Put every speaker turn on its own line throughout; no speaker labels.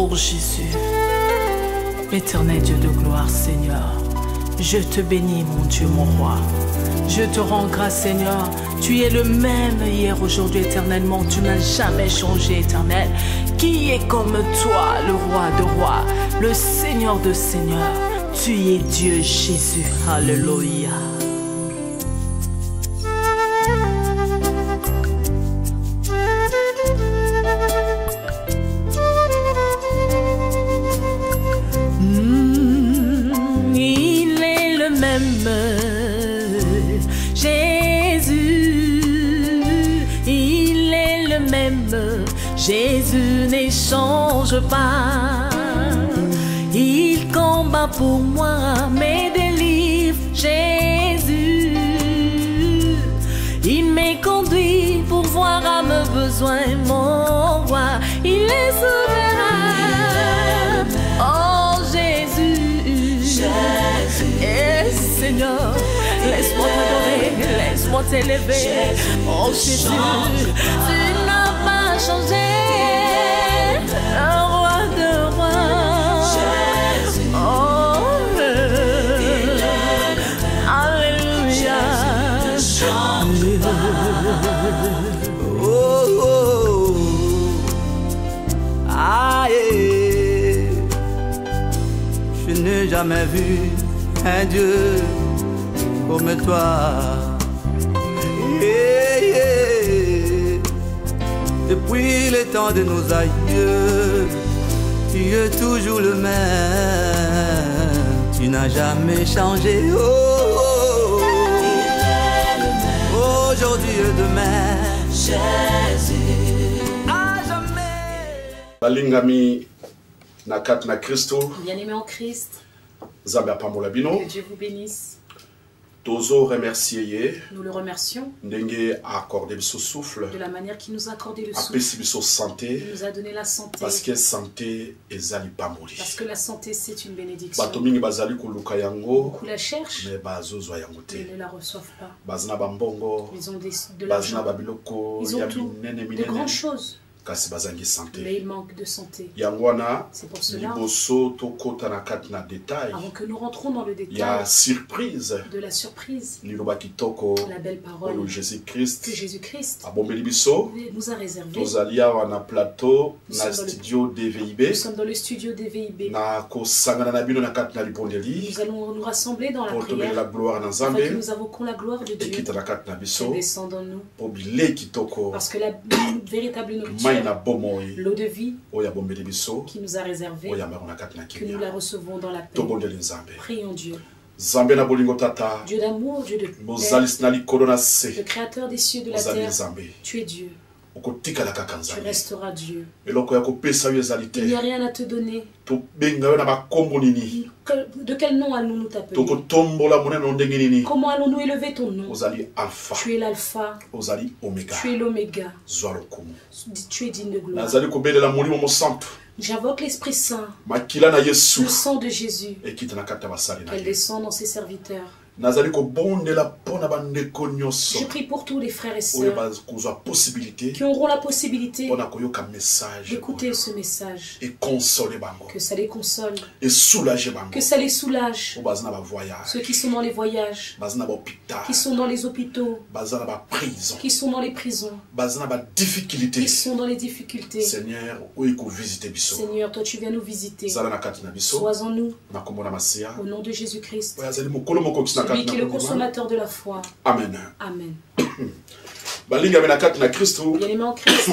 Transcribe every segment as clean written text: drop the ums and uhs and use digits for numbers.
pour Jésus. Éternel Dieu de gloire, Seigneur, je te bénis, mon Dieu, mon roi. Je te rends grâce, Seigneur. Tu es le même hier, aujourd'hui, éternellement. Tu n'as jamais changé, éternel. Qui est comme toi, le roi de rois, le Seigneur de seigneurs? Tu es Dieu, Jésus. Alléluia. Il est le même. Jésus n'échange pas. Il combat pour moi, me délivre. Jésus, il me conduit pour voir à mes besoins, mon roi. Il est souverain. Oh Jésus, et Seigneur, laisse-moi t'adorer, laisse-moi t'élever. Oh Jésus, tu n'as pas changé. Un roi de rois. Oh, alléluia.
Oh, oh, ah, yeah. Je n'ai jamais vu un Dieu comme toi. Yeah, yeah. Depuis les temps de nos aïeux, tu es toujours le même. Tu n'as jamais changé. Oh, oh, oh. Aujourd'hui et demain, Jésus, à jamais.
Balingami nakat na Christo.
Bien-aimé en Christ,
Zambia Pambola Bino.
que Dieu vous bénisse.
Tozo remercier.
Nous le remercions
Ndenge a accordé ce souffle.
de la manière qu'il nous a accordé le
A
souffle.
pesi biso santé.
Il nous a donné la santé.
Parce que santé ezali pamoli.
Parce que la santé, c'est une bénédiction.
Bato mingi bazali koluka yango.
Beaucoup la cherchent,
Mais bazozwa yango te.
mais ne la reçoivent pas.
Bazina bambongo.
Ils ont de
Bazina
l'argent,
babiloko.
ils ont
Ya
tout,
minene
de
minene.
grandes choses,
Kasi bazangi
mais
santé.
il manque de santé.
Yangwana.
C'est pour cela,
Liboso tokota na kati na détail.
avant que nous rentrons dans le
Ya
détail
surprise.
de la surprise,
Liloba kitoko.
la belle parole
Oyo Jésus-Christ.
que Jésus-Christ
Abombeli biso.
nous a réservée.
Tozali awa na plateau
Nous
na
sommes dans le-
studio DVIB.
Nous sommes dans le studio des VIB.
Na kosangana na bino na kati na libondeli.
Nous allons nous rassembler dans la
Pour tomber la
prière
gloire na
afin que
Nzambe.
nous invoquons la gloire de Dieu
Ekita na kati na
qui
biso.
descend en nous.
Po bilei kitoko.
Parce que la véritable
Mai
nourriture,
na bomoi.
l'eau de vie
Oyo abombeli biso.
qui nous a réservée,
Oyo ambango na kati na
que nous la
kimia.
recevons dans la paix.
Tobondeli Nzambe.
Prions Dieu.
Nzambe na bolingo tata.
Dieu d'amour, Dieu de paix,
Bozali na likolo na
le
se.
créateur des cieux et de la
Ozali
terre.
Nzambe.
Tu es Dieu.
Okotikala kaka
Tu
Nzambe.
resteras Dieu.
Eloko ya kopesa yo ezali
Il n'y a
te.
rien à te donner.
Tobenga yo na bakombo nini.
De quel nom allons-nous t'appeler?
Tokotombola monene ndenge nini.
Comment allons-nous élever ton nom?
Ozali alpha.
Tu es l'alpha,
Ozali omega.
tu es l'oméga,
Zwa lokumu.
tu es digne de gloire.
Nazali kobelela molimo mosantu.
J'invoque l'Esprit Saint,
Makila na Yesu.
le sang de Jésus,
Ekita na kati ya basali na
qu'elle
ye.
descende dans ses serviteurs.
Nazali kobondela mpona bandeko nyonso.
Je prie pour tous les frères et
Oyo
sœurs
bakozwa possibilité
qui auront la possibilité
mpona koyoka message.
d'écouter ce message,
Et consoler bango.
que ça les console,
Et soulager bango.
que ça les soulage.
Oyo baza na bavoyage.
Ceux qui sont dans les voyages,
Baza na bahôpital.
qui sont dans les hôpitaux,
Baza na baprison.
qui sont dans les prisons,
Baza na badifficulté.
qui sont dans les difficultés.
Seigneur, oyo kovisite biso.
Seigneur, toi tu viens nous visiter.
Zala na kati na biso.
Sois en nous,
Na kombo na Masia.
au nom de Jésus-Christ,
Oyo azali mokolo moko kisi na
celui
kati
qui est
na
le
kondima.
consommateur de la foi.
Amen.
Amen.
Balingami na kati na Kristo.
Bien-aimés en Christ,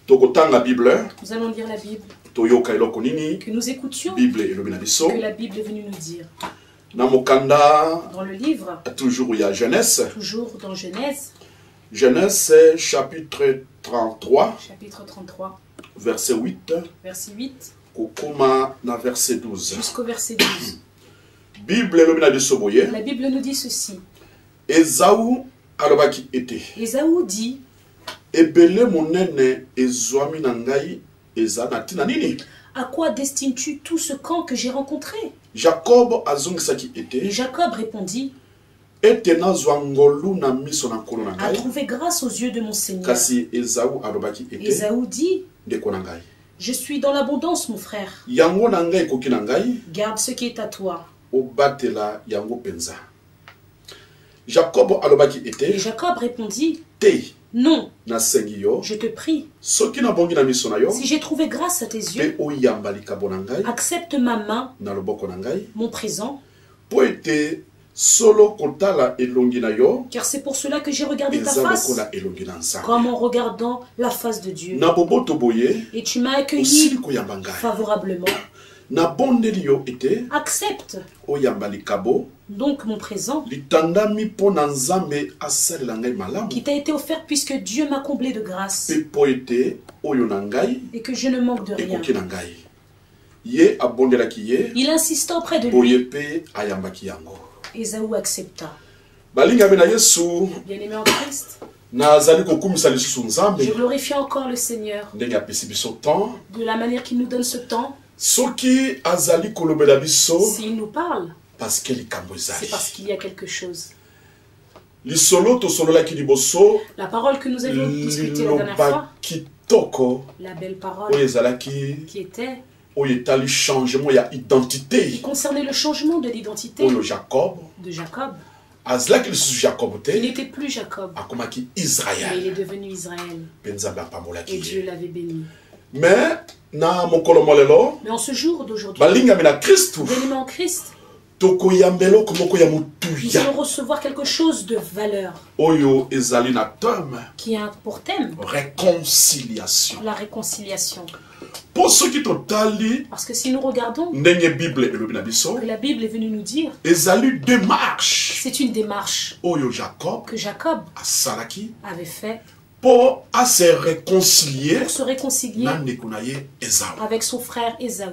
Tokotanga Bible.
nous allons lire la Bible,
Toyoka eloko nini.
que nous écoutions,
Bible elobi na biso.
que la Bible est venue nous dire.
Na mokanda
Dans le livre,
toujours il y a Genèse.
toujours dans Genèse,
Genèse chapitre 33
chapitre 33,
verset 8
verset 8,
kokoma na verset 12.
jusqu'au verset 12.
Bible elobi na biso boye.
La Bible nous dit ceci.
Esaü alobaki ete.
Ésaü dit,
Ebele monene ezwami na ngai eza na ntina nini?
à quoi destines-tu tout ce camp que j'ai rencontré?
Jacob azongisaki
Et
ete.
Jacob répondit,
Ete nazwa ngolu na miso na nkolo na
à
ngai.
trouver grâce aux yeux de mon Seigneur.
Kasi Esaü alobaki ete.
Ésaü dit,
Ndeko na ngai.
Je suis dans l'abondance, mon frère.
Yango na ngai koki na ngai.
Garde ce qui est à toi.
Obatela yango penza. Jacob alobaki
Et
ete.
Jacob répondit,
Te.
non,
Na sengi yo.
je te prie.
Soki na bongi na miso na yo.
Si j'ai trouvé grâce à tes yeux,
Pe oyamba likabo na ngai.
accepte ma main,
Na loboko na ngai.
mon présent,
Po ete solo kotala elongi na yo.
car c'est pour cela que j'ai regardé ta
Eza
face,
lokola elongi na nzambe.
comme en regardant la face de Dieu.
Na boboto boye.
Et tu m'as
Osili
accueilli
koyamba ngai.
favorablement.
Na bondeli yo ete.
Accepte
Oyamba likabo.
donc mon présent,
Litandami po na nzambe asalela ngai malamu.
qui t'a été offert puisque Dieu m'a comblé de grâce,
Pe po ete oyo na ngai.
et que je ne manque de rien.
Ekoki na ngai. Ye abondelaki ye.
Il insista auprès de
Boye
lui.
pe ayambaki yango.
Ésaü accepta.
Balingami na Yesu.
Bien-aimé en Christ,
Nazali kokumisa lisusu nzambe.
je glorifie encore le Seigneur
Ndenge apesi biso temps.
de la manière qu'il nous donne ce temps.
Soki azali kolobela biso.
S'il nous parle,
Parce que likambo
c'est
ezali.
parce qu'il y a quelque chose.
Lisolo tosololaki liboso.
La parole que nous avions discutée la dernière
Liloba
fois,
kitoko.
la belle
Oyo
parole
ezalaki.
qui était,
Oyo etali changement ya identité.
qui concernait le changement de l'identité
Oyo Jacob.
de Jacob.
Azalaki lisusu Jacob
Il
te.
n'était plus Jacob,
Akomaki
mais il
Israël.
est devenu Israël.
Pe nzambe apambolaki
Et Dieu
ye.
l'avait béni.
Mais na mokolo molelo.
Mais en ce jour d'aujourd'hui,
Balingami na Kristu.
bien-aimé en Christ,
Tokoyambelo komoko ya
nous
mutuya.
allons recevoir quelque chose de valeur
Oyo ezali na terme
qui a pour thème
réconciliation.
la réconciliation.
Po soki totali
Parce que si nous regardons
ndenge Bible elobi na biso,
que la Bible est venue nous dire,
ezali démarche
c'est une démarche
oyo Jacob
que Jacob
asalaki
avait fait
po ase réconcilier
pour se réconcilier
na ndeko na ye Esau.
avec son frère Ésaü.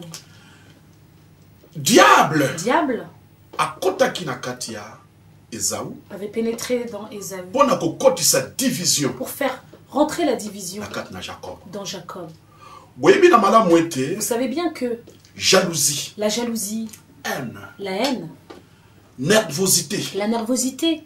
Diable
Diable
akotaki na kati ya Esau
avait pénétré dans Ésaü
po na kokotisa division
pour faire rentrer la division
na kati na Jacob.
dans Jacob.
Boyebi na malamu ete
Vous savez bien que
jalousie,
la jalousie,
haine,
la haine,
nervosité,
la nervosité,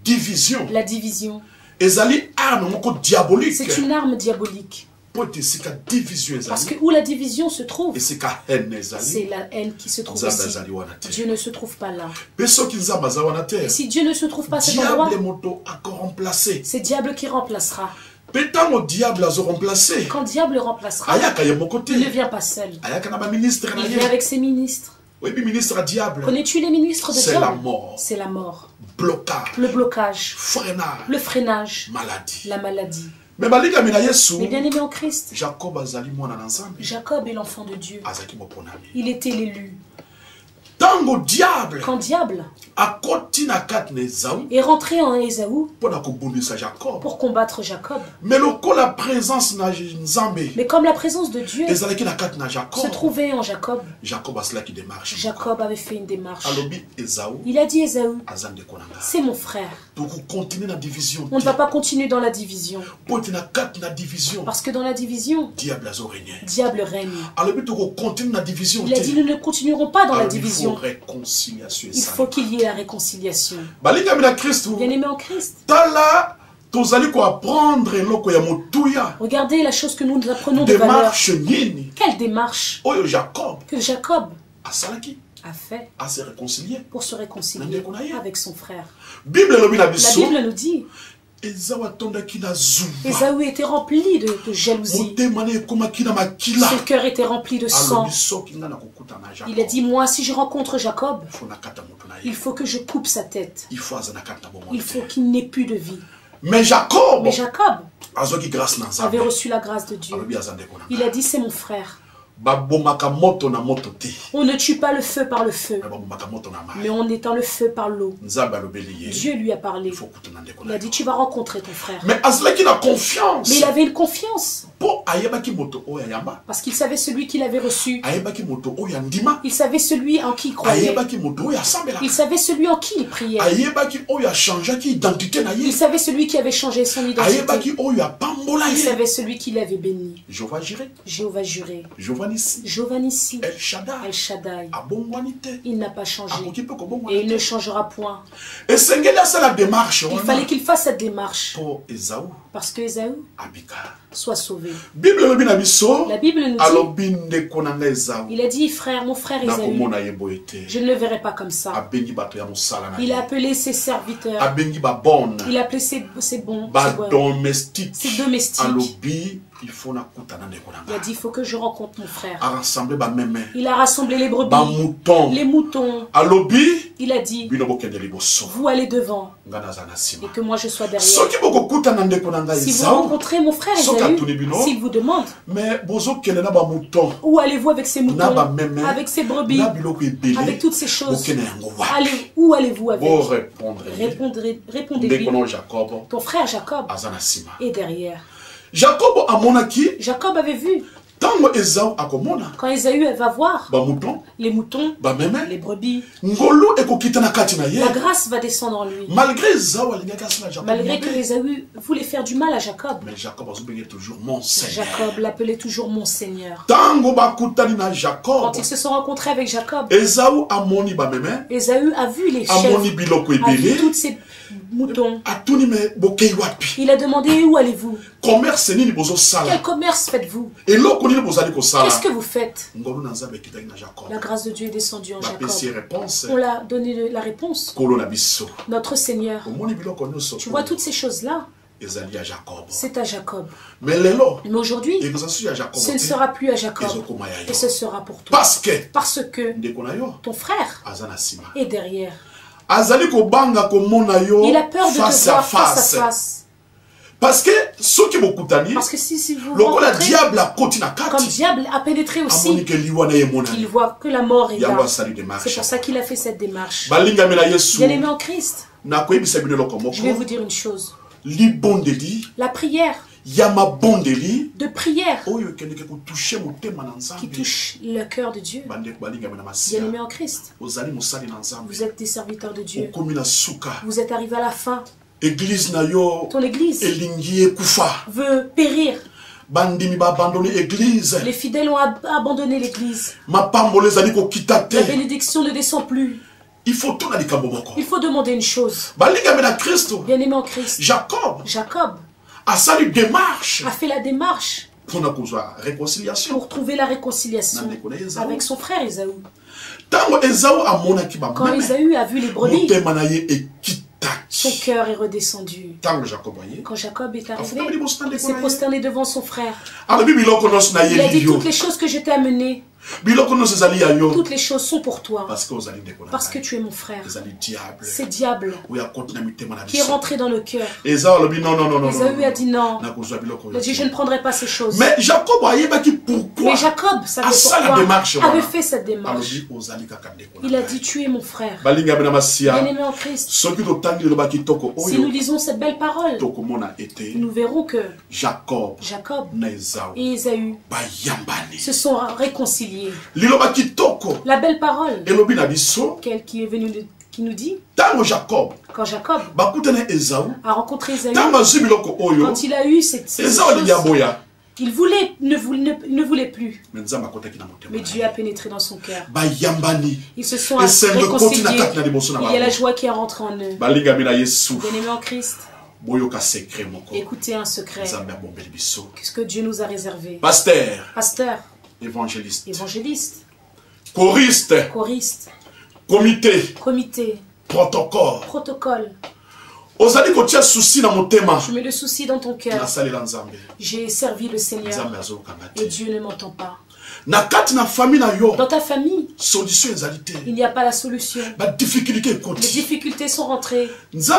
division
la division,
ezali arme moko diabolique.
c'est une arme diabolique.
Po ete esika division
Parce
ezali
que où la division se trouve,
esika haine
c'est
ezali
la haine qui se trouve
nzambe
ici.
azali wana te.
Dieu ne se trouve pas là.
Mpe soki nzambe aza wana te,
Et si Dieu ne se trouve pas à cet endroit,
diable moto akoremplace.
c'est diable qui remplacera.
Mpe ntango diable azoremplace,
Quand diable remplacera,
ayaka ye moko te,
il ne vient pas seul.
ayaka na baministre na
Il vient
ye.
avec ses ministres.
Oyebi ministre ya diable,
Connais-tu les ministres de
c'est la
diable?
mort,
C'est la mort,
blocage,
le blocage,
freinage,
le freinage,
maladie.
la maladie.
Me balingami na Yesu,
Mais bien aimé en Christ,
Jacob azali mwana na nzambe,
Jacob est l'enfant de Dieu.
azalaki moponami.
Il était l'élu.
Ntango diable
Quand diable
akoti na kati na Esau
est rentré en Ésaü
mpo na kobundisa Jacob,
pour combattre Jacob,
me lokola présence na nzambe
mais comme la présence de Dieu
ezalaki na kati na Jacob,
se trouvait en Jacob,
Jacob asalaki démarche.
Jacob avait fait une démarche.
Alobi Esau
Il a dit Ésaü,
aza ndeko na nga.
c'est mon frère.
tokokontinue na division
On ne
te.
va pas continuer dans la division.
Po ete na kati na division
Parce que dans la division,
diable azorégner.
diable règne.
Alobi tokokontinue na division
Il a dit, nous ne continuerons pas dans la
Alors, il faut
division.
réconciliation
Il faut qu'il y ait la réconciliation.
balingami na Kristu
Bien aimé en Christ,
tala tozali koapprendre eloko ya motuya
regardez la chose que nous apprenons de valeur.
démarche nini
Quelle démarche
oyo Jacob
que Jacob
asalaki
a fait
à se réconcilier.
pour se réconcilier avec son frère.
Bible elobi na
La
biso
Bible nous dit,
Esau atondaki na zuva
Ésaü était rempli de jalousie.
motema na ekomaki na makila
Son cœur était rempli de sang.
alobi soki nga na kokuta na
Il a dit, moi, si je rencontre Jacob,
il faut nakata moto na
il
ye
faut que je coupe sa tête.
il faut aza na kati na bomoi
Il faut
te.
qu'il n'ait plus de vie.
mais Jacob
Mais Jacob
azwaki grâce na
avait
nzambe
reçu la grâce de Dieu.
alobi aza ndeko na
Il a dit, c'est mon frère.
babomaka moto na moto te
On ne tue pas le feu par le feu,
mais babomaka moto na
mais
mai
on éteint le feu par l'eau.
nzambe alobeli ye
Dieu lui a parlé.
il faut kuta na ndeko
Il
na
a dit,
yo.
tu vas rencontrer ton frère.
mais azalaki na confiance
Mais il avait une confiance,
mpo ayebaki moto oyo ayamba
parce qu'il savait celui qu'il avait reçu.
ayebaki moto oyo andima
Il savait celui en qui il croyait.
ayebaki moto oyo asambelaka
Il savait celui en qui il priait.
ayebaki oyo achangeaki identité na
Il
ye
savait celui qui avait changé son identité.
ayebaki oyo apambola
Il
ye
savait celui qui l'avait béni.
Jéhovah Jireh,
Jéhovah juré.
Jéhovah Nissi,
Jéhovah Nissi.
El Shaddai
El Shaddai.
abongwani te
Il n'a pas changé.
akoki mpe
Et
kobongwana
il ne changera point.
te esengeli asala démarche
Il
wana
fallait qu'il fasse cette démarche.
mpo Esau
Parce que Ésaü
abika
soit sauvé.
La
Bible nous
dit,
il a dit, frère, mon frère Esaü, je ne le verrai pas comme ça. Il a appelé ses serviteurs, il a appelé ses domestiques.
il faut
Il a dit, il faut que je rencontre mon frère.
Il
Il a rassemblé les brebis, les moutons. Il a dit, vous allez devant et que moi je sois derrière. Si vous rencontrez mon frère Esaü, s'il vous demande, où allez-vous avec ces moutons, avec ces brebis, avec toutes ces choses, où allez-vous avec? Répondez-lui, ton frère Jacob est derrière. Jacob avait vu. Quand Esaü va voir les moutons, les brebis, la grâce va descendre en lui. Malgré que Esaü voulait faire du mal à Jacob,
mais Jacob toujours mon Seigneur.
Jacob l'appelait toujours mon Seigneur.
Quand
ils se sont rencontrés avec Jacob, Esaü a vu les chèvres, a vu tous ces moutons. Il a demandé, où allez-vous? Quel commerce faites-vous? Qu'est-ce que vous faites? La grâce de Dieu est descendue en Jacob. On l'a donné la réponse. Notre Seigneur. Tu vois toutes ces choses-là? C'est à Jacob. Mais aujourd'hui, ce ne sera plus à Jacob. Et ce sera pour toi. Parce que ton frère est derrière. Il a peur de te voir face à face. Parce que si vous rencontrez, comme diable a pénétré aussi, il voit que la mort est là. C'est pour ça qu'il a fait cette démarche. Bien-aimé en Christ, je vais vous dire une chose. La prière, de prière qui touche le cœur de Dieu. Bien-aimé en Christ, vous êtes des serviteurs de Dieu. Vous êtes arrivés à la fin. Ton église veut périr. Les fidèles ont abandonné l'église. La bénédiction ne descend plus. Il faut demander une chose. Bien-aimé en Christ, Jacob a fait la démarche pour trouver la réconciliation avec son frère Esaü. Quand Esaü a vu les brebis, son cœur est redescendu. Quand Jacob est arrivé, il s'est prosterné devant son frère. Il a dit, toutes les choses que je t'ai amenées, toutes les choses sont pour toi. Parce que tu es mon frère. C'est diable qui est rentré dans le cœur. Esaü a dit non. Il a dit, je ne prendrai pas ces choses. Mais Jacob savait pourquoi avait fait cette démarche. Il a dit, tu es mon frère. Bien-aimé en Christ, si nous lisons cette belle parole, nous verrons que Jacob et Esaü se sont réconciliés. La belle parole qui est venue qui nous dit, quand Jacob a rencontré Esaü, quand il a eu cette chose, il ne voulait plus. Mais Dieu a pénétré dans son cœur. Ils se sont réconciliés. Il y a la joie qui est rentrée en eux. Bien-aimés en Christ, écoutez un secret. Qu'est-ce que Dieu nous a réservé? Pasteur, évangéliste, choriste, comité, protocole. Je mets le souci dans ton cœur. J'ai servi le Seigneur et Dieu ne m'entend pas. Dans ta famille, il n'y a pas la solution. Les difficultés sont rentrées. Dieu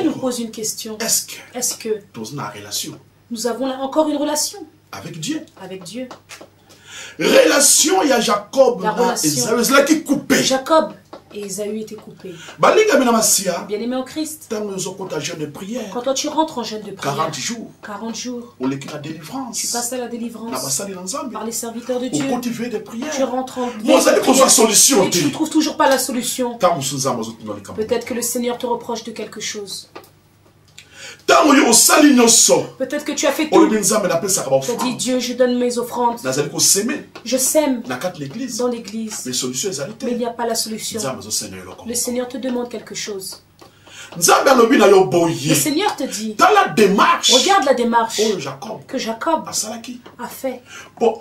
nous pose une question. Est-ce que nous avons encore une relation avec Dieu? Relation, il y a Jacob. Jacob et Esaü étaient coupés. Bien-aimé en Christ, quand toi tu rentres en jeûne de prière, 40 jours, tu passes à la délivrance par les serviteurs de Dieu. Tu rentres en prière et tu ne trouves toujours pas la solution. Peut-être que le Seigneur te reproche de quelque chose. Peut-être que tu as fait tout. Tu as dit, Dieu, je donne mes offrandes. Je sème dans l'église. Mais il n'y a pas la solution. Le Seigneur te demande quelque chose. Le Seigneur te dit,
dans la démarche,
regarde la démarche
que
Jacob a fait pour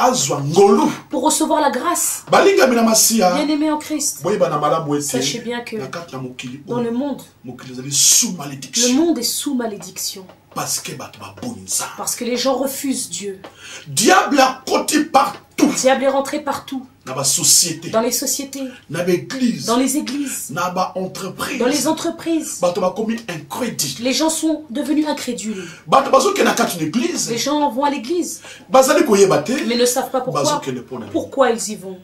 recevoir la grâce. Bien-aimé en Christ, sachez bien que dans le monde est sous malédiction. Parce que les gens refusent Dieu.
Diable a côté partout.
Diable est rentré partout. Dans les sociétés, dans les églises, dans les entreprises. Les gens sont devenus incrédules. Les gens vont à l'église, mais ne savent pas pourquoi ils y vont.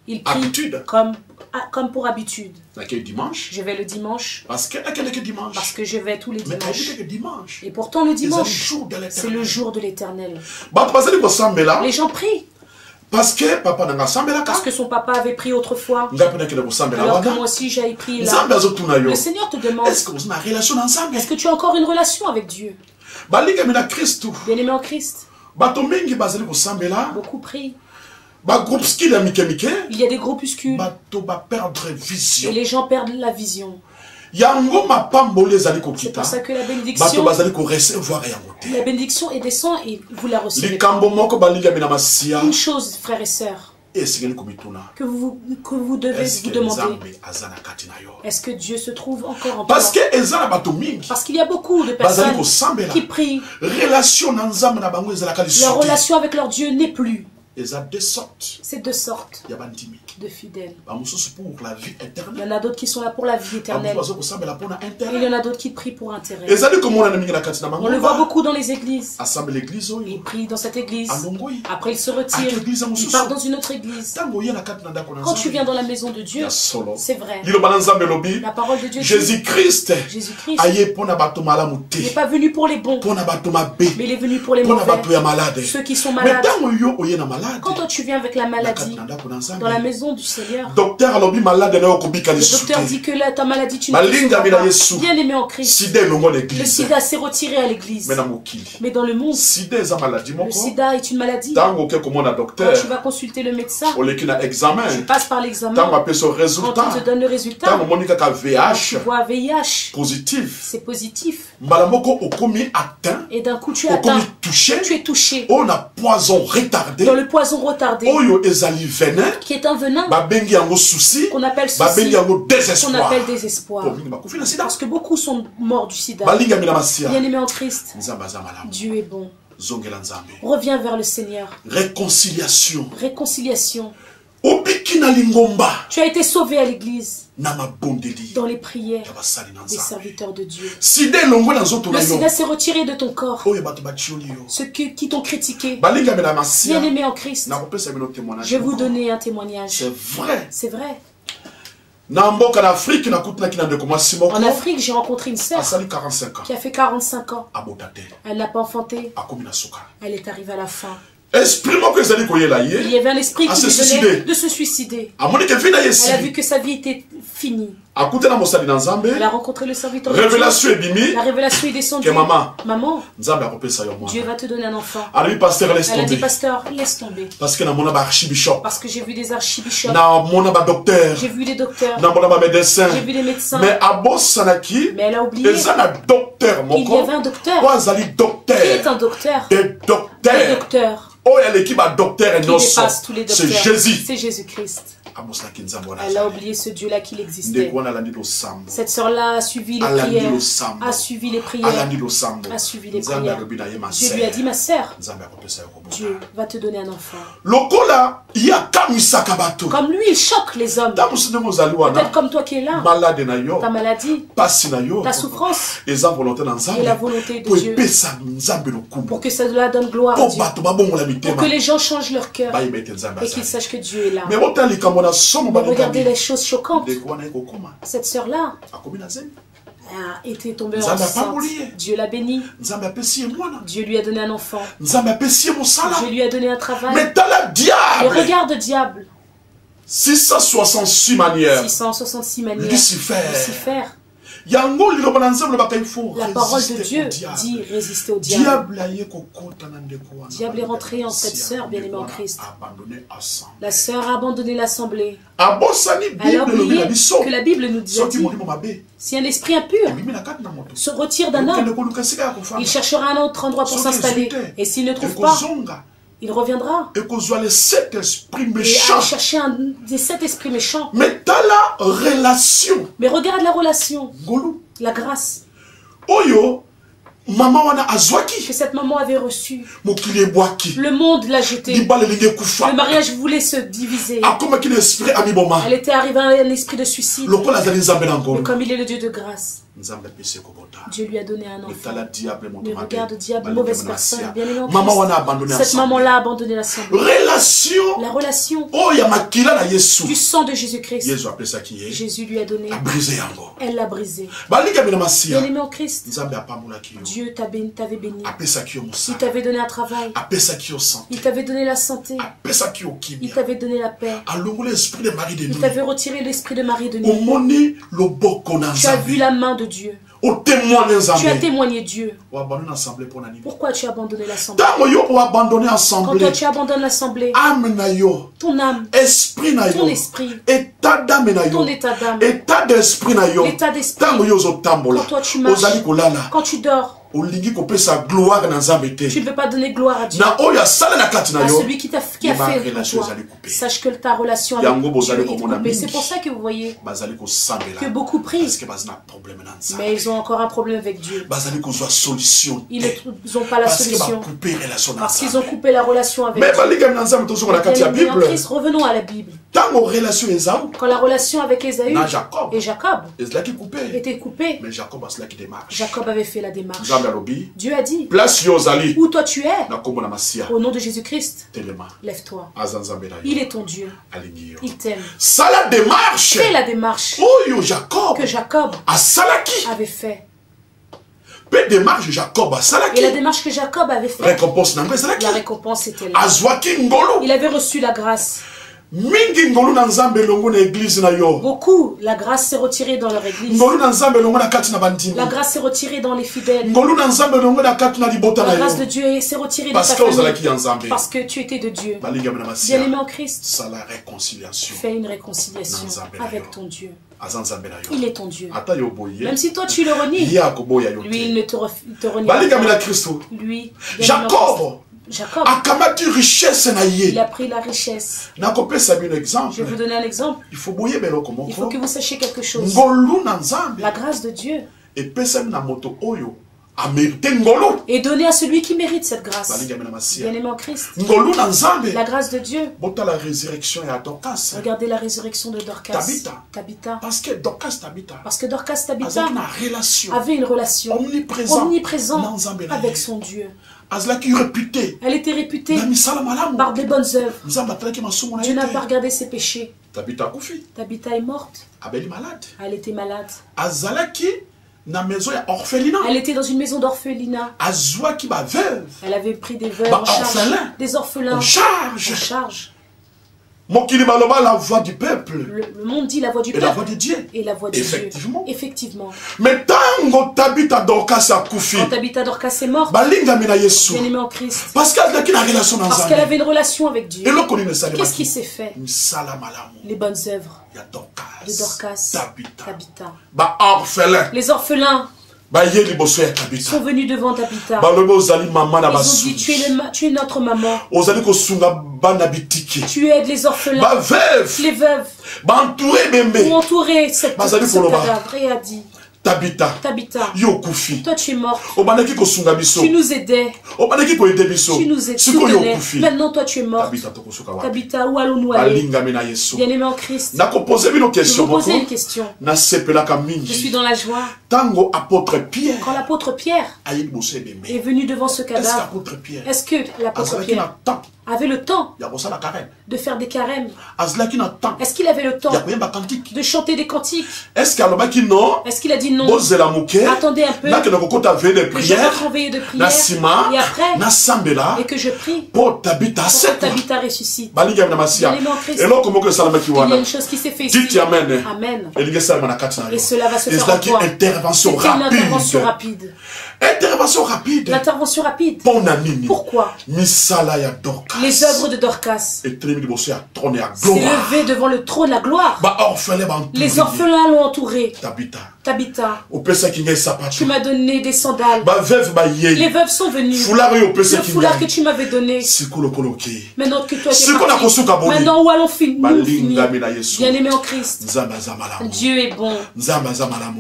Ils prient comme pour habitude. Je vais le dimanche parce que je vais tous les dimanches. Et pourtant le dimanche, c'est le jour de l'Éternel. Les gens prient. Parce que son papa avait pris autrefois. Alors que moi aussi j'ai pris là. Le Seigneur te demande, est-ce que tu as encore une relation avec Dieu? Bien-aimé en Christ, beaucoup prient. Il y a des groupuscules et les gens perdent la vision. C'est pour ça que la bénédiction est descend et vous la recevez. Une chose, frères et sœurs, que vous devez vous demander, est-ce que Dieu se trouve encore en toi? Parce qu'il y a beaucoup de personnes qui prient. Leur relation avec leur Dieu n'est plus. C'est deux sortes de fidèles. Il y en a d'autres qui sont là pour la vie éternelle. Et il y en a d'autres qui prient pour intérêt. On le voit beaucoup dans les églises. Ils prient dans cette église. Après ils se retirent. Ils partent dans une autre église. Quand tu viens dans la maison de Dieu, c'est vrai. La parole de Dieu dit, Jésus-Christ n'est pas venu pour les bons, mais il est venu pour les mauvais, ceux qui sont malades. Quand toi tu viens avec la maladie dans la maison du Seigneur, le docteur dit que ta maladie tu ne peux pas. Bien aimé en Christ, le sida s'est retiré à l'église. Mais dans le monde, le sida est une maladie. Quand tu vas consulter le médecin, tu passes par l'examen. Quand il te donne le résultat, tu vois VIH, c'est positif. Et d'un coup tu es atteint, tu es touché. Dans le poison retardé, qui est un venin qu'on appelle souci, qu'on appelle désespoir. Parce que beaucoup sont morts du sida. Bien aimé en Christ, Dieu est bon. Reviens vers le Seigneur. Réconciliation. Tu as été sauvé à l'église dans les prières des serviteurs de Dieu. Le sida s'est retiré de ton corps. Ceux qui t'ont critiqué, bien aimé en Christ, je vais vous donner un témoignage. C'est vrai.
En
Afrique, j'ai rencontré une sœur qui a fait 45 ans. Elle n'a pas enfanté. Elle est arrivée à la fin. Il y avait un esprit qui lui donnait de se suicider. Elle a vu que sa vie était finie. Elle a rencontré le serviteur de Dieu. La révélation est descendue. Maman, Dieu va te donner un enfant. Elle a dit, pasteur, laisse tomber. Parce que j'ai vu des archibishops. J'ai vu des docteurs. J'ai vu des médecins. Mais elle a oublié qu'il y avait un docteur. Qui est un docteur? Des docteurs. C'est Jésus. C'est Jésus-Christ. Elle a oublié ce Dieu-là qu'il existait. Cette sœur-là a suivi les prières. A suivi les prières. Dieu lui a dit, ma sœur, Dieu va te donner un enfant. Comme lui, il choque les hommes. Peut-être comme toi qui es là. Ta maladie, ta souffrance et la volonté de Dieu. Pour que cela donne gloire à Dieu. Pour que les gens changent leur cœur et qu'ils sachent que Dieu est là. Mais regardez les choses choquantes. Cette sœur-là a été tombée enceinte. Dieu l'a bénie. Dieu lui a donné un enfant. Dieu lui a donné un travail. Et regarde le diable. 666 manières. Lucifer.
La
parole de Dieu dit résister au diable. Le diable est rentré en cette sœur bien-aimée en Christ. La sœur a abandonné l'assemblée. Elle a oublié que la Bible nous dit, si un esprit impur se retire d'un homme, il cherchera un autre endroit pour s'installer. Et s'il ne trouve pas, il reviendra et à chercher un des 7 esprits méchants.
Mais dans la relation,
mais regarde la relation, la grâce que cette maman avait reçue. Le monde l'a jeté. Le mariage voulait se diviser. Elle était arrivée à un esprit de suicide. Mais comme il est le Dieu de grâce, Dieu lui a donné un enfant. Mais regarde, diable, mauvaise personne, bien aimé en Christ. Cette maman-là a abandonné l'assemblée. La relation du sang de Jésus-Christ. Jésus lui a donné. Elle l'a brisé. Bien aimé en Christ. Dieu t'avait béni. Il t'avait donné un travail. Il t'avait donné la santé. Il t'avait donné la paix. Il t'avait retiré l'esprit de mari de nuit. Tu as vu la main de Dieu. Tu as témoigné Dieu. Pourquoi tu as abandonné l'assemblée? Quand toi tu abandonnes l'assemblée, ton âme, ton esprit, ton état d'âme, l'état d'esprit, quand toi tu marches, quand tu dors, tu ne veux pas donner gloire à Dieu, à celui qui a fait en toi. Sache que ta relation avec Dieu est coupée. C'est pour ça que vous voyez que beaucoup prient, mais ils ont encore un problème avec Dieu. Ils n'ont pas la solution parce qu'ils ont coupé la relation avec Dieu. Mais en Christ, revenons à la Bible. Quand la relation avec Ésaü et Jacob était coupée, Jacob avait fait la démarche. Dieu a dit, où toi tu es, au nom de Jésus-Christ, lève-toi. Il est ton Dieu. Il t'aime. Fais la démarche que Jacob avait fait. Et la démarche que Jacob avait faite, la récompense était là. Il avait reçu la grâce. Beaucoup, la grâce s'est retirée dans leur église. La grâce s'est retirée dans les fidèles. La grâce de Dieu s'est retirée dans ta famille parce que tu étais de Dieu. Bien aimé en Christ, fais une réconciliation avec ton Dieu. Il est ton Dieu. Même si toi tu le renies, lui il ne te renie pas. Lui, Jacob, il a pris la richesse. Je vais vous donner un exemple. Il faut que vous sachiez quelque chose. La grâce de Dieu et donner à celui qui mérite cette grâce. Bien aimé en Christ. La grâce de Dieu. Regardez la résurrection de Dorcas. Tabitha. Parce que Dorcas Tabitha avait une relation omniprésente avec son Dieu. Elle était réputée par des bonnes œuvres. Dieu n'a pas regardé ses péchés. Tabitha est morte. Elle était malade. Elle était dans une maison d'orphelinat. Elle avait pris des veuves en charge, des orphelins en charge. La voix du peuple. Le monde dit la voix du peuple.
Et la voix de Dieu.
Et la voix de
Effectivement.
Dieu. Effectivement.
Mais quand Tabitha Dorcas
est morte, bien aimé en Christ, parce qu'elle avait une relation avec Dieu. Qu'est-ce qui s'est fait? Les bonnes œuvres de Dorcas, Tabitha. Les orphelins sont venus devant Tabitha. Ils ont dit, tu es notre maman. Tu aides les orphelins, les veuves, pour entourer ce cadavre. Et a dit, Tabitha, toi tu es morte. Tu nous aidais. Tu nous aidais. Maintenant toi tu es morte. Tabitha, où allons-nous aller? Bien aimé en Christ, je vous posais une question. Je suis dans la joie. Quand l'apôtre Pierre est venu devant ce cadavre, est-ce que l'apôtre Pierre avait le temps de faire des carèmes? Est-ce qu'il avait le temps de chanter des cantiques? Est-ce qu'il a dit non? Attendez un peu, que je rentre en veillée de prière, et après, et que je prie pour que Tabitha ressuscite. Bien aimé en Christ, il y a une chose qui s'est fait ici. Amen. Et cela va se faire en toi. C'est une intervention rapide. L'intervention rapide. Pourquoi? Les œuvres de Dorcas s'est levé devant le trône de la gloire. Les orphelins l'ont entouré. Tabitha, tu m'as donné des sandales. Les veuves sont venues. Le foulard que tu m'avais donné. Maintenant que toi tu es parti. Maintenant où allons nous finir? Bien aimé en Christ, Dieu est bon.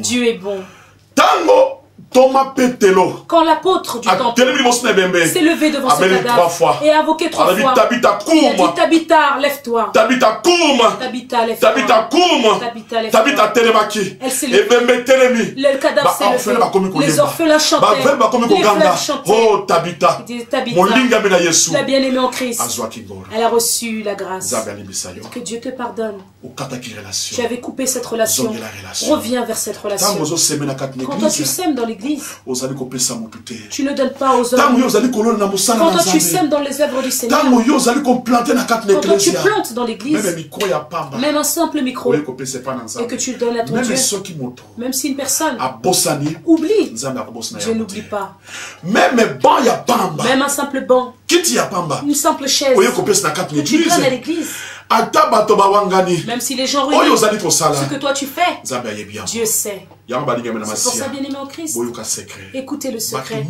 Dieu est bon. Quand l'apôtre du temple s'est levé devant ce cadavre et a invoqué 3 fois, il a dit Tabitha, lève-toi. Tabitha, lève-toi. Tabitha, elle s'est levée. Le cadavre s'est levé. Les orphelins chantaient. Les fleuves chantaient.
Oh Tabitha,
la bien-aimée en Christ, elle a reçu la grâce. Que Dieu te pardonne. Tu avais coupé cette relation. Reviens vers cette relation. Quand toi tu sèmes dans l'église, tu ne donnes pas aux hommes. Quand toi tu sèmes dans les œuvres du Seigneur, quand toi tu plantes dans l'église, même un simple micro, et que tu le donnes à ton Dieu, même si une personne oublie, Dieu n'oublie pas. Même un simple banc, une simple chaise, que tu donnes à l'église, même si les gens regardent ce que toi tu fais, Dieu sait. C'est pour ça, bien aimé en Christ, écoutez le secret.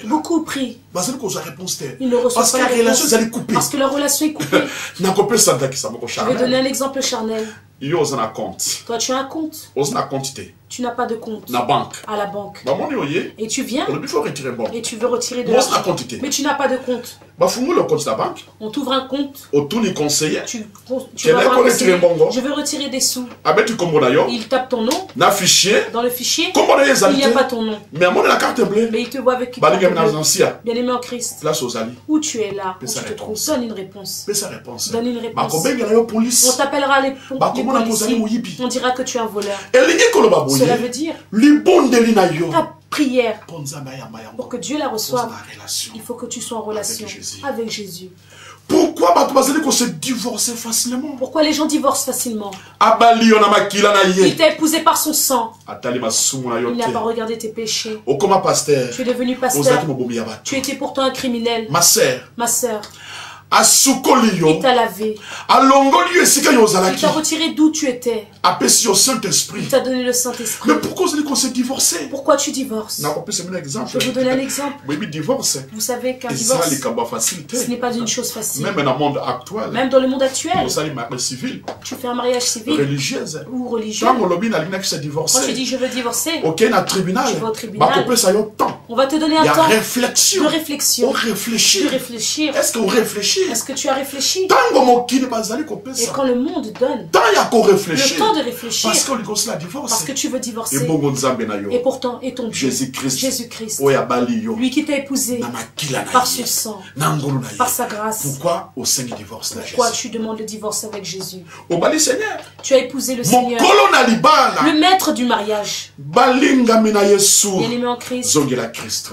Beaucoup prient, ils ne reçoivent pas la réponse parce que leur relation est coupée. Je vais donner un exemple charnel. Toi tu as un compte. Tu n'as pas de compte à la banque. Et tu viens et tu veux retirer de l'argent. Mais tu n'as pas de compte. On t'ouvre un compte. Tu vas voir un conseiller. Je veux retirer des sous. Il tape ton nom. Dans le fichier, il n'y a pas ton nom. Mais il te voit avec bien aimé en Christ. Où tu es là, où tu te trouves. Donne une réponse. Donne une réponse. On t'appellera les policiers. On dira que tu es un voleur. Cela veut dire ta prière, pour que Dieu la reçoive, il faut que tu sois en relation avec Jésus.
Pourquoi se divorcer facilement?
Pourquoi les gens divorcent facilement? Il t'a épousé par son sang. Il n'a pas regardé tes péchés. Tu es devenu pasteur. Tu étais pourtant un criminel. Ma sœur. Il t'a lavé. Il t'a retiré d'où tu étais. Il t'a donné le Saint-Esprit.
Mais pourquoi vous se divorcer?
Pourquoi tu divorces? Je vais vous donner un exemple. Vous savez qu'un divorce, ce n'est pas une chose facile.
Même
dans le monde actuel, tu fais un mariage civil ou religieux. Quand tu dis je veux divorcer, tu vas au tribunal. On va te donner un temps de réflexion. De réfléchir. Est-ce que tu as réfléchi? Et quand le monde donne le temps de réfléchir, parce que tu veux divorcer, et pourtant est ton Dieu, Jésus-Christ, lui qui t'a épousé par ce sang, par sa grâce. Pourquoi tu demandes le divorce avec Jésus? Tu as épousé le Seigneur, le maître du mariage. Bien aimé en Christ,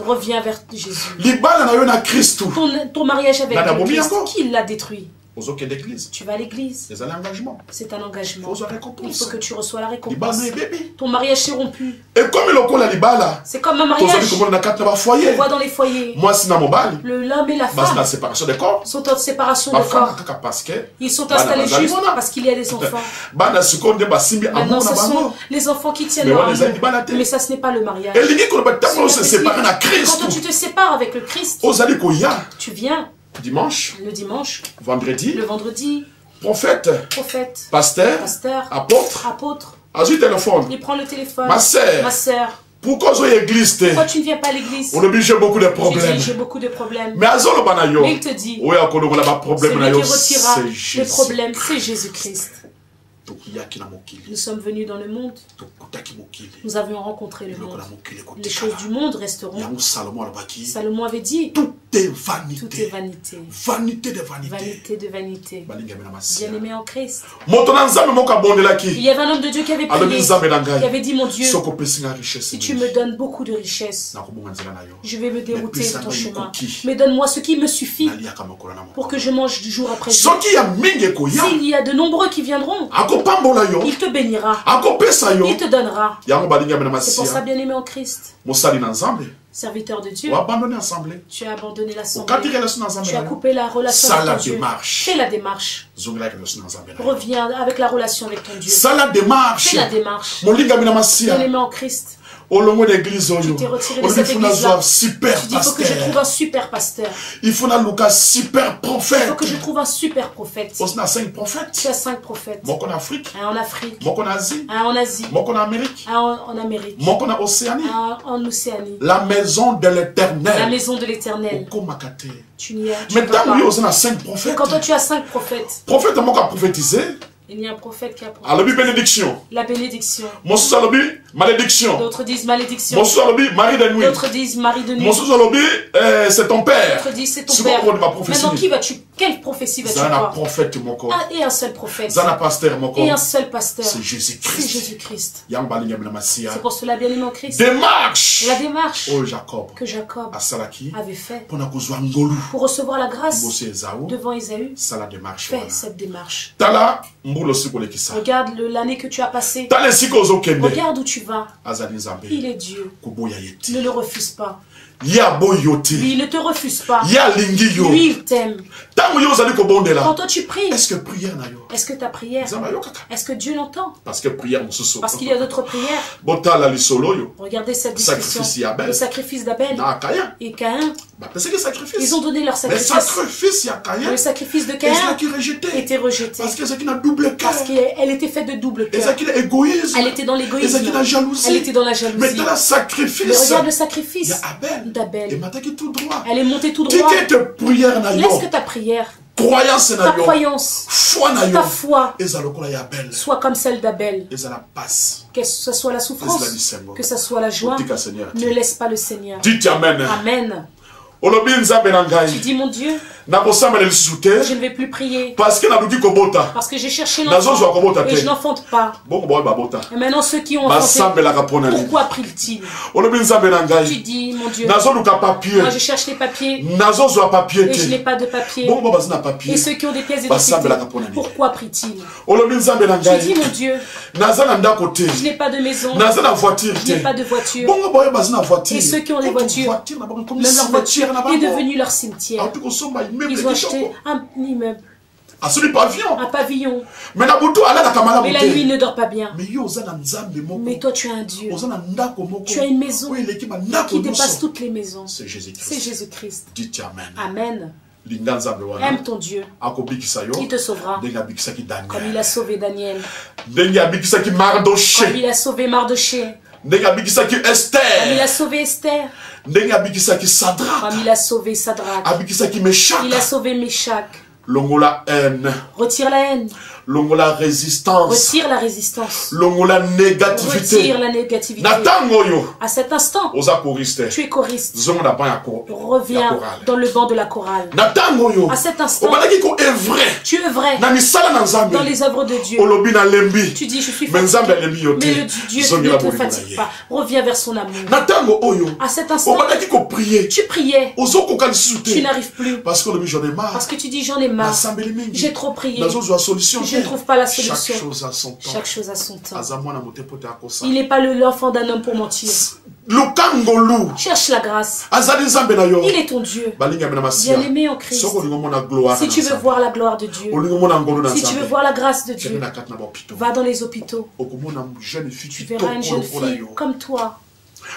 reviens vers Jésus. Ton mariage avec Christ, qui l'a détruit? Tu vas à l'église. C'est un engagement. Il faut que tu reçois la récompense. Ton mariage s'est rompu. C'est comme un mariage. On voit dans les foyers. L'homme et la femme sont en séparation de corps. Ils sont installés juste parce qu'il y a des enfants. Maintenant, ce sont les enfants qui tiennent leur amour. Mais ça, ce n'est pas le mariage. Quand tu te sépares avec le Christ, tu viens. Le dimanche, le vendredi, prophète, pasteur, apôtre, il prend le téléphone, ma sœur, pourquoi tu ne viens pas à l'église? J'ai beaucoup de problèmes. Mais il te dit, celui qui retirera les problèmes, c'est Jésus-Christ. Nous sommes venus dans le monde. Nous avions rencontré le monde. Les choses du monde resteront. Salomon avait dit,
est vanité.
Tout est vanité.
Vanité de vanité.
Vanité de vanité. Bien-aimé en Christ.
Il
y avait un homme de Dieu qui avait prié, qui avait dit, mon Dieu, si tu me donnes beaucoup de richesses, je vais me dérouter de ton chemin. Mais donne-moi ce qui me suffit pour que je mange du jour après jour. S'il y a de nombreux qui viendront, il te bénira, il te donnera. C'est pour ça, bien-aimé en Christ. Serviteur de Dieu, tu as abandonné l'assemblée, tu as coupé la relation avec ton Dieu. Fais la démarche. Reviens avec la relation avec ton Dieu. Fais la démarche. Bien-aimé en Christ. Tu t'es retiré de cette église-là. Tu dis, il faut que je trouve un super pasteur.
Il faut que super prophète.
Il faut que je trouve un super prophète.
On a 5 prophètes.
Tu as 5 prophètes.
En Afrique.
Un en Afrique.
En Asie.
Un en Asie.
En Amérique.
Un en Amérique.
En Océanie.
Un en Océanie.
La maison de l'Éternel.
La maison de l'Éternel. Tu n'y es pas.
Mais tant que tu as 5 prophètes.
Quand toi tu as 5 prophètes.
Prophète qui a prophétisé.
Il y a un prophète qui a prophétisé.
Alors, bénédiction.
La bénédiction.
Malédiction.
D'autres disent malédiction.
Mari de nuit.
D'autres disent mari de nuit.
C'est ton père.
D'autres disent c'est ton père. Maintenant, quelle prophétie vas-tu voir? Et un seul prophète. Et un seul pasteur. C'est Jésus-Christ. C'est Jésus-Christ. C'est pour cela, bien-aimé en Christ.
Démarche.
La démarche
que
Jacob avait fait pour recevoir la grâce devant Ésaü. Fais cette démarche. Regarde l'année que tu as passée. Regarde où tu vas. Il est Dieu. Ne le refuse pas. Lui, il ne te refuse pas. Lui, il t'aime. Quand toi tu pries, est-ce que ta prière, est-ce que Dieu l'entend? Parce qu'il y a d'autres prières. Regardez cette discussion. Le sacrifice d'Abel et Caïn. Ils ont donné leur sacrifice. Le sacrifice de Caïn était rejeté. Parce qu'elle était faite de double cœur. Elle était dans l'égoïsme. Elle était dans la jalousie. Mais regarde le sacrifice d'Abel. Elle est montée tout droit. Laisse que ta prière, ta croyance, ta foi soit comme celle d'Abel. Que ce soit la souffrance, que ce soit la joie. Ne laisse pas le Seigneur.
Dites Amen.
Amen. Tu dis, mon Dieu, je ne vais plus prier parce que j'ai cherché l'enfant et je n'enfante pas. Et maintenant ceux qui ont enfanté, pourquoi prient-ils? Tu dis, mon Dieu, moi je cherche les papiers et je n'ai pas de papiers. Et ceux qui ont des pièces d'identité, pourquoi prient-ils? Tu dis, mon Dieu, je n'ai pas de maison, je n'ai pas de voiture. Et ceux qui ont des voitures, même leur voiture est devenue leur cimetière. Ils ont acheté un immeuble, un pavillon. Mais la nuit ne dort pas bien. Mais toi tu as un Dieu. Tu as une maison qui dépasse toutes les maisons. C'est Jésus-Christ. Amen. Aime ton Dieu qui te sauvera comme il a sauvé Daniel, comme il a sauvé Mardoché, comme il a sauvé Esther, comme il a sauvé Sadrach, il a sauvé Méchak. Retire la haine. La résistance. Retire la résistance. Retire la négativité. À cet instant, tu es choriste. Reviens dans le banc de la chorale. À cet instant, tu es vrai dans les œuvres de Dieu. Tu dis, je suis fatigué, mais le Dieu ne te fatigue pas. Reviens vers son amour. À cet instant, tu priais. Tu n'arrives plus. Parce que tu dis, j'en ai marre. J'ai trop prié. Je ne trouve pas la solution. Chaque chose a son temps. Il n'est pas l'enfant d'un homme pour mentir. Cherche la grâce. Il est ton Dieu. Bien-aimé en Christ. Si tu veux voir la gloire de Dieu, si tu veux voir la grâce de Dieu, va dans les hôpitaux. Tu verras une jeune fille comme toi.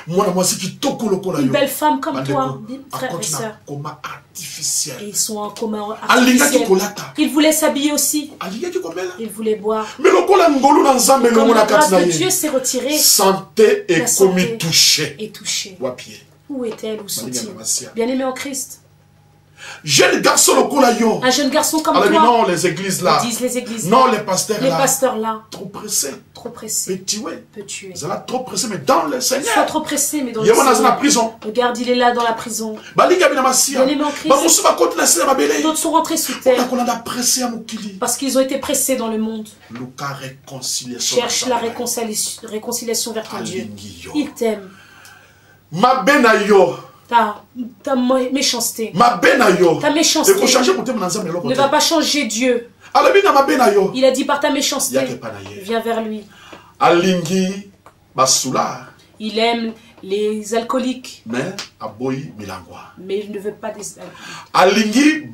Une belle femme comme toi, frères et sœurs. Et ils sont en coma artificiel. Ils voulaient s'habiller aussi. Ils voulaient boire. Mais comme la grâce de Dieu s'est retirée, santé est touchée. Où est-elle? Où sont-ils? Bien-aimés en Christ.
Jeune garçon
un jeune garçon comme toi.
Non, les églises là.
Ils disent les églises
non,
là.
les pasteurs
les
là.
pasteurs là.
Trop pressés.
Trop pressés.
Peut
tuer.
Ils sont là trop pressés, mais dans le Seigneur.
Sois trop pressé, mais dans le Seigneur.
La prison.
Regarde, il est là dans la prison.
Bien-aimé
en Christ. D'autres sont rentrés sous terre. Parce qu'ils ont été pressés dans le monde. Cherche la réconciliation vers ton Dieu. Il t'aime. Ta méchanceté. Ta méchanceté ne va pas changer Dieu. Il a dit par ta méchanceté, viens vers lui. Il aime les alcooliques. Mais il ne veut pas des alcooliques.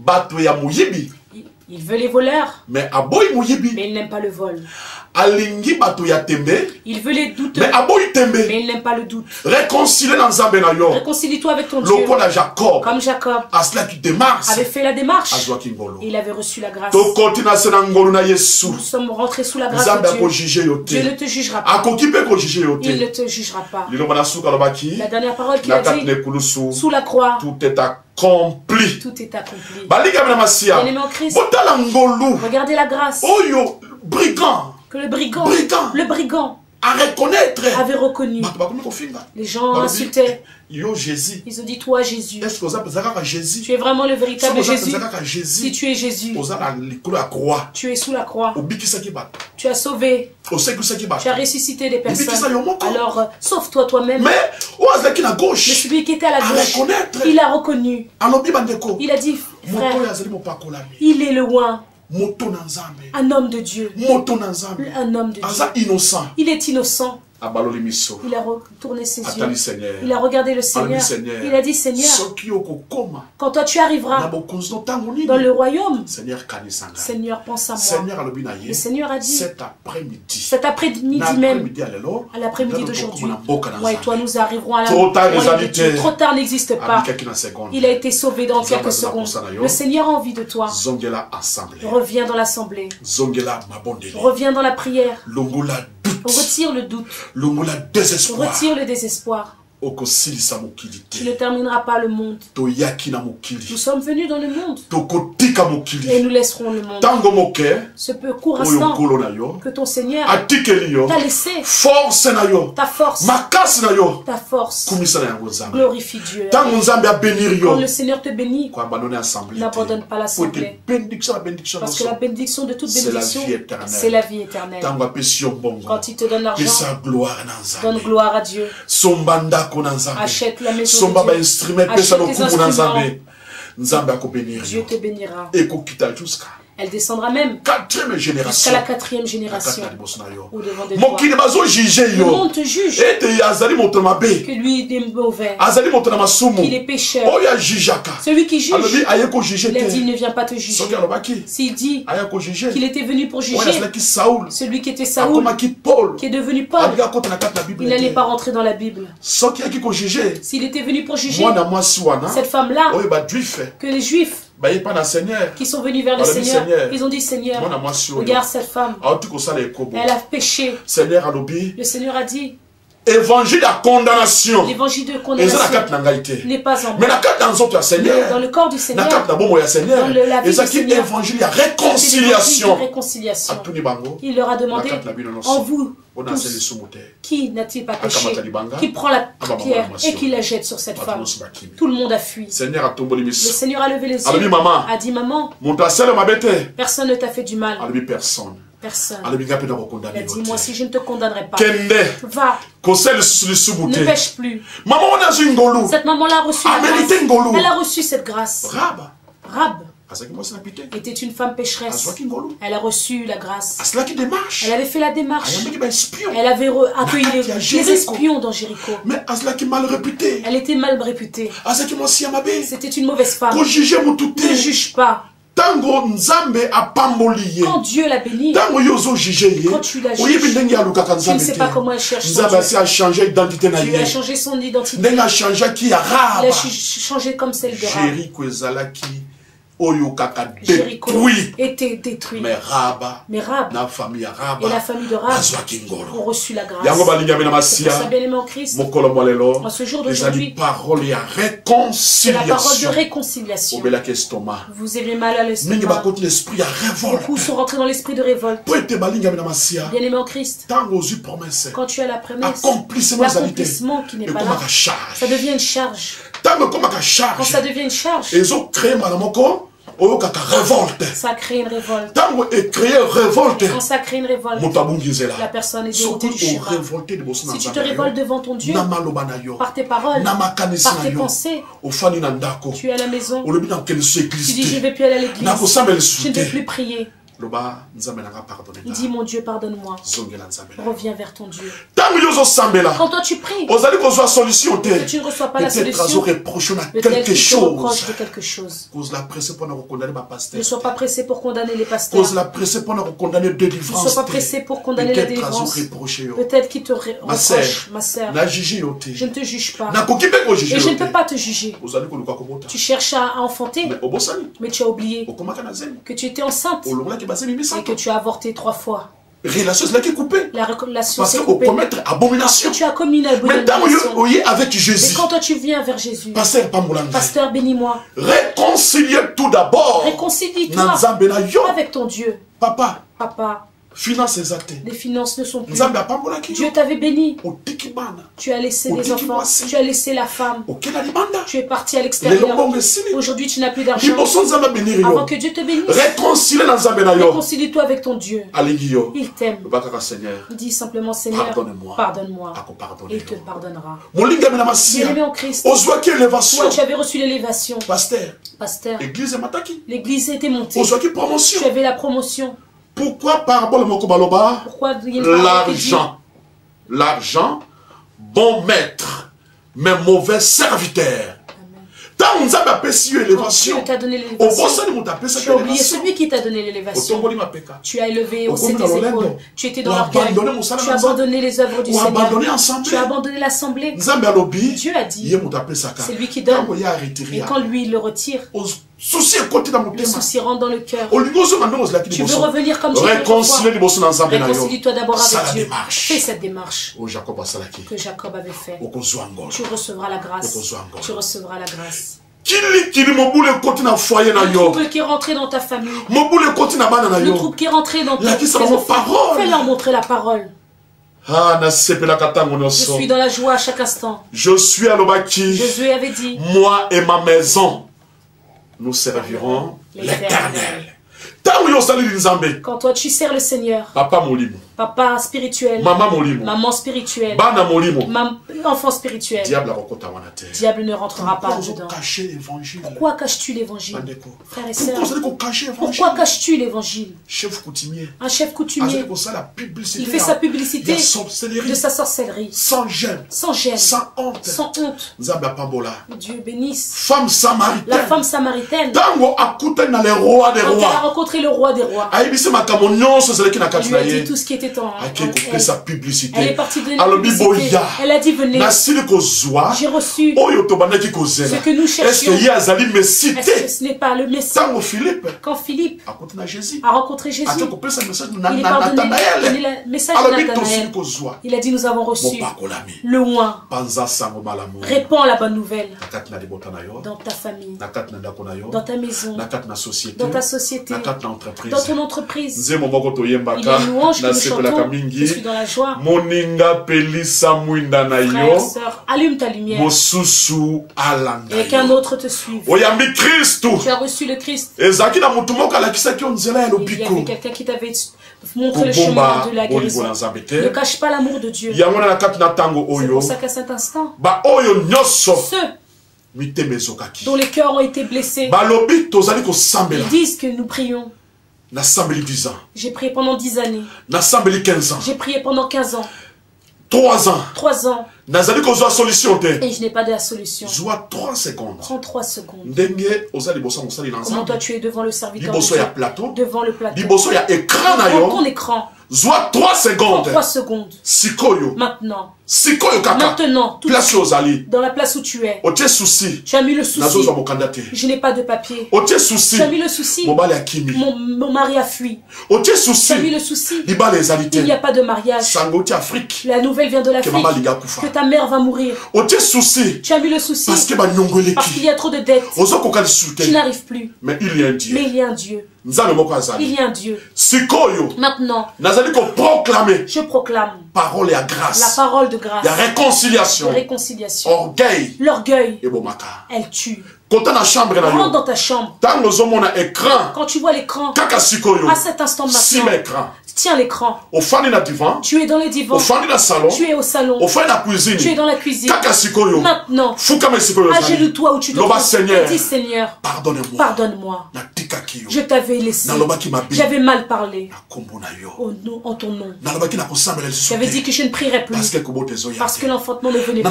Il veut les voleurs. Mais il n'aime pas le vol. Il veut les douteux. Mais il n'aime pas le doute. Réconcilie-toi avec ton Dieu. Comme Jacob avait fait la démarche. Et il avait reçu la grâce. Nous sommes rentrés sous la grâce de Dieu. Dieu ne te jugera pas. Il ne te jugera pas. La dernière parole qu'il a dit, sous la croix,
tout est accompli.
Tout est accompli. Bien-aimé en Christ, regardez la grâce. Que le brigand avait reconnu. Les gens insultaient. Ils ont dit, toi Jésus, tu es vraiment le véritable Jésus. Si tu es Jésus, tu es sous la croix. Tu as sauvé. Tu as ressuscité des personnes. Alors, sauve-toi toi-même. Mais celui qui était à la gauche, il a reconnu. Il a dit, frère, il est loin. Un homme de Dieu. Un homme de Dieu. Il est innocent. Il a retourné ses yeux. Il a regardé le Seigneur. Il a dit, Seigneur, quand toi tu arriveras dans le royaume, Seigneur, pense à moi. Le Seigneur a dit, cet après-midi même, à l'après-midi d'aujourd'hui, moi et toi nous arriverons à la royaume. Trop tard n'existe pas. Il a été sauvé dans quelques secondes. Le Seigneur a envie de toi. Reviens dans l'assemblée. Reviens dans la prière. On retire le doute. On retire le désespoir. Tu ne termineras pas le monde. Nous sommes venus dans le monde. Et nous laisserons le monde. Ce peu court instant que ton Seigneur t'a laissé. Ta force. Ta force. Glorifie Dieu. Quand le Seigneur te bénit, n'abandonne pas l'assemblée. Parce que la bénédiction de toute bénédiction, c'est la vie éternelle. Quand il te donne l'argent, donne gloire à Dieu. Achète la maison de Dieu. Achète tes instruments. Dieu te bénira. Elle descendra même jusqu'à la 4e génération au devant de toi. Le monde te juge que lui est mauvais, qu'il est pécheur. Celui qui juge, il a dit, il ne vient pas te juger. S'il dit qu'il était venu pour juger, celui qui était Saoul, qui est devenu Paul, il n'allait pas rentrer dans la Bible. S'il était venu pour juger cette femme-là, que les Juifs qui sont venus vers le Seigneur, ils ont dit, Seigneur, regarde cette femme, elle a péché. Le Seigneur a dit, Évangile de condamnation n'est pas en moi. Mais dans le corps du Seigneur, dans la vie du Seigneur, évangile de réconciliation. Il leur a demandé, en vous tous, qui n'a-t-il pas péché, qui prend la pierre et qui la jette sur cette femme. Tout le monde a fui. Le Seigneur a levé les yeux, a dit, maman, personne ne t'a fait du mal. Personne. Il a dit, moi si je ne te condamnerai pas, va, ne pêche plus. Cette maman-là a reçu la grâce. Elle a reçu cette grâce. Rab était une femme pécheresse. Elle a reçu la grâce. Elle avait fait la démarche. Elle avait accueilli les espions dans Jéricho. Elle était mal réputée. C'était une mauvaise femme. Ne juge pas. Quand Dieu l'a béni, quand tu l'as jugé, tu ne sais pas comment elle cherche son Dieu. Dieu a changé son identité. Il a changé comme celle de Rab. Jéricho était détruit.
Mais Rab
et la famille de Rab ont reçu la grâce. C'est pour ça, bien-aimé en Christ, en ce jour d'aujourd'hui, c'est la parole de réconciliation. Vous avez mal à l'estomac. Beaucoup sont rentrés dans l'esprit de révolte. Bien-aimé en Christ, quand tu as la promesse, l'accomplissement qui n'est pas là, ça devient une charge. Quand ça devient une charge, ça crée une révolte. Quand ça crée une révolte, la personne est déroutée du chemin. Si tu te révoltes devant ton Dieu, par tes paroles, par tes pensées, tu es à la maison, tu dis je ne vais plus aller à l'église, je ne vais plus prier. Il dit mon Dieu pardonne-moi, reviens vers ton Dieu. Quand toi tu pries, que tu ne reçois pas la solution, peut-être qu'il te reproche de quelque chose. Ne sois pas pressé pour condamner les pasteurs. Ne sois pas pressé pour condamner la délivrance. Peut-être qu'il te reproche, ma sœur. Je ne te juge pas. Et je ne peux pas te juger. Tu cherches à enfanter, mais tu as oublié que tu étais enceinte et que tu as avorté 3 fois. La relation s'est coupée. Parce que tu as commis une abomination. Et quand toi tu viens vers Jésus, Pasteur, bénis-moi.
Réconcilie tout d'abord.
Réconcilie-toi avec ton Dieu. Papa. Les finances ne sont plus. Dieu t'avait béni. Tu as laissé les enfants. Tu as laissé la femme. Tu es parti à l'extérieur. Aujourd'hui, tu n'as plus d'argent. Avant que Dieu te bénisse, réconcilie-toi avec ton Dieu. Il t'aime. Dis simplement, Seigneur, pardonne-moi. Et il te pardonnera. Bien-aimé en Christ, toi, tu avais reçu l'élévation. Pasteur, l'église était montée. Tu avais la promotion.
Pourquoi l'argent, bon maître, mais mauvais serviteur. Dieu t'a donné l'élévation. Tu as oublié celui qui t'a donné l'élévation.
Tu as élevé au sein des épaules. Tu étais dans l'orgueil. Tu as abandonné les œuvres du Seigneur. Tu as abandonné l'assemblée. Dieu a dit, c'est lui qui donne. Et quand lui il le retire, le souci rentre dans le cœur. Tu veux revenir comme tu veux. Réconcilie-toi d'abord avec Dieu. Fais cette démarche que Jacob avait fait. Tu recevras la grâce. Tu recevras la grâce. Le trouble qui est rentré dans ta famille. Le trouble qui est rentré dans ta maison. Fais-leur montrer la parole. Je suis dans la joie à chaque instant. Josué avait dit,
moi et ma maison, nous servirons l'Éternel.
Quand toi tu sers le Seigneur, papa spirituel, maman spirituelle, enfant spirituel, diable ne rentrera pas dedans. Pourquoi caches-tu l'évangile? Frères et sœurs, pourquoi caches-tu l'évangile? Un chef coutumier, il fait sa publicité de sa sorcellerie, sans gêne, sans honte. Dieu bénisse la femme samaritaine. Quand elle a rencontré le roi des rois, il lui a dit tout ce qui était en elle. Elle est partie de la publicité. Elle a dit venez, j'ai reçu ce que nous cherchions. Est-ce que ce n'est pas le Messie? Quand Philippe a rencontré Jésus, il est pardonné le message de Nathanaël. Il a dit nous avons reçu le oint. Répands la bonne nouvelle dans ta famille, dans ta maison, dans ta société, dans ton entreprise. Il y a une louange que nous chantons. Je suis dans la joie. Frère, sœur, allume ta lumière et qu'un autre te suive. Tu as reçu le Christ. Il y avait quelqu'un qui t'avait montré le chemin de la guérison. Ne cache pas l'amour de Dieu. C'est pour ça qu'à cet instant, ceux dont les cœurs ont été blessés, ils disent que nous prions. J'ai prié pendant 10 années. J'ai prié pendant 15 ans. 3 ans. Et je n'ai pas de la solution. Prends 3 secondes. Comment toi tu es devant le serviteur de Dieu, devant le plateau, devant ton écran,
Zwa 3 secondes.
3 secondes.
Sikoyo.
Maintenant.
Sikoyo kaka.
Maintenant.
Place ozali.
Dans la place où tu es.
Otie souci.
Tu as mis le souci. Je n'ai pas de papier.
Otie souci.
Tu as mis le souci. Mon mari a fui.
Otie souci.
Tu as mis le souci.
Il
n'y a pas de mariage.
Sangoti Afrique.
La nouvelle vient de l'Afrique. Que ta mère va mourir.
Otie souci.
Tu as mis le souci. Parce qu'il y a trop de dettes. Tu n'arrives plus.
Mais il y a un Dieu.
Mais il y a un Dieu. Il y a un Dieu. Maintenant,
je
proclame
parole et grâce.
La parole de grâce.
La réconciliation. Orgueil.
L'orgueil. Elle tue.
Rentre
dans ta chambre. Quand tu vois l'écran, à cet instant maintenant, tiens l'écran. Tu es dans le divan. Tu es au salon. Tu es dans la cuisine. Maintenant, agenouille-toi où tu te trouves. Dis Seigneur, pardonne-moi. Je t'avais laissé. J'avais mal parlé. En ton nom. J'avais dit que je ne prierais plus. Parce que l'enfantement ne venait plus.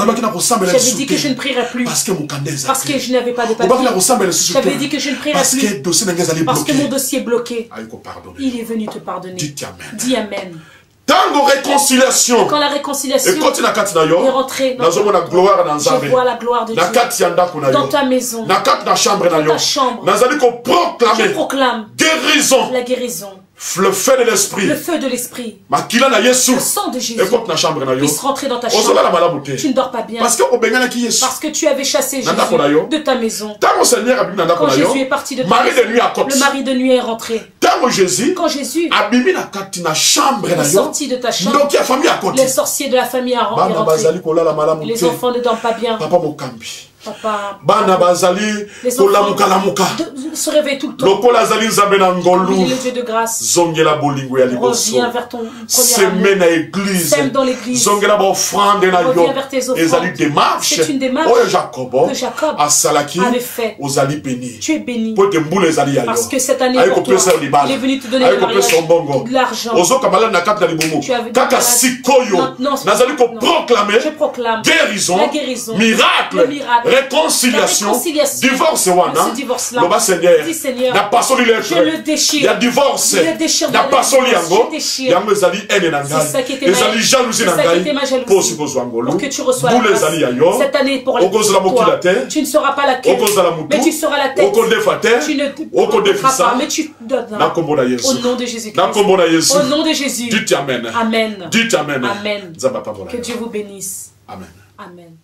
J'avais dit que je ne prierais plus. Parce que je n'avais pas de papier. J'avais dit que je ne prierais plus. Parce que mon dossier est bloqué. Il est venu te pardonner. Dis Amen.
Quand
la réconciliation est rentrée dans je vois la gloire de Dieu dans ta maison, dans ta chambre. Je proclame la guérison.
Le feu de l'esprit.
Le feu de l'esprit. Le sang de Jésus. Puisse rentrer dans ta chambre. Tu ne dors pas bien. Parce que tu avais chassé Jésus de ta maison. Quand Jésus est parti de ta maison, le mari de nuit est rentré. Quand Jésus est sorti de ta chambre, les sorciers de la famille sont rentrés. Les enfants ne dorment pas bien. Papa, les enfants se réveillent tout le temps. Il est le Dieu de grâce. Reviens vers ton premier amour. Sème dans l'église. Reviens vers tes offrandes. C'est une démarche que Jacob avait faite. Tu es béni. Parce que cette année pour toi, il est venu te donner le mariage, de l'argent. Tu avais maintenant, je proclame
guérison,
la guérison,
miracle, réconciliation, divorce wana, Seigneur, je
le déchire,
il y a divorce, na pasoli yango, yango ezali ene na ngai, ezali jalousie na ngai,
pour que tu reçois la grâce. Cette année pour toi, tu ne seras pas la queue, mais tu seras la tête. Tu ne feras pas, mais tu donneras. Au nom de Jésus-Christ. Au nom de Jésus.
Dites Amen.
Amen.
Dites Amen.
Amen. Que Dieu vous bénisse.
Amen.
Amen.